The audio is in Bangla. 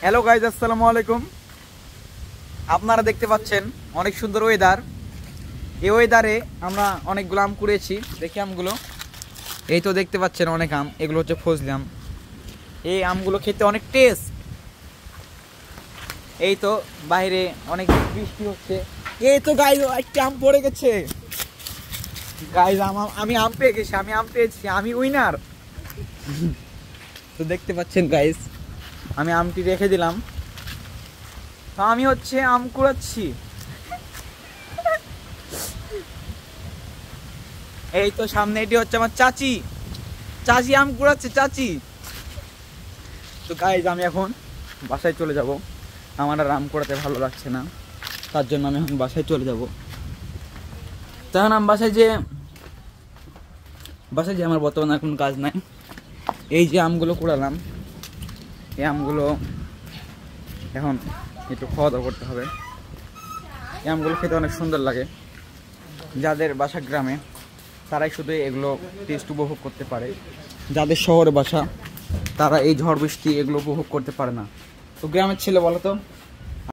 হ্যালো গাইজ, আসসালামু আলাইকুম। আপনারা দেখতে পাচ্ছেন অনেক সুন্দর ওয়েদার। এই ওয়েদারে আমরা অনেকগুলো আম কুড়িয়েছি। দেখি আমগুলো, এই তো দেখতে পাচ্ছেন অনেক আম। এগুলো হচ্ছে ফজলি আম। এই আমগুলো খেতে অনেক টেস্ট। এই তো বাইরে অনেক বৃষ্টি হচ্ছে। এই তো গাইজ একটা আম পড়ে গেছে। গাইজ আমি আম পেয়ে গেছি, আম পেয়েছি, আমি উইনার। তো দেখতে পাচ্ছেন গাইজ, আমি আমটি রেখে দিলাম। তো আমি হচ্ছে আম কুড়াচ্ছি। এই তো সামনে এটি হচ্ছে আমার চাচি আম কুড়াচ্ছে চাচি। তো গাইজ আমি এখন বাসায় চলে যাব। আমার আর আম কুড়াতে ভালো লাগছে না, তার জন্য আমি এখন বাসায় চলে যাব। তখন আমি বাসায় যে আমার বর্তমানে এখন কাজ নাই। এই যে আমগুলো কুড়ালাম, এই আমগুলো এখন একটু খাওয়া দাওয়া করতে হবে। এই আমগুলো খেতে অনেক সুন্দর লাগে। যাদের বাসা গ্রামে তারাই শুধু এগুলো টেস্ট উপভোগ করতে পারে। যাদের শহরে বাসা তারা এই ঝড় বৃষ্টি এগুলো উপভোগ করতে পারে না। তো গ্রামের ছেলে বলো তো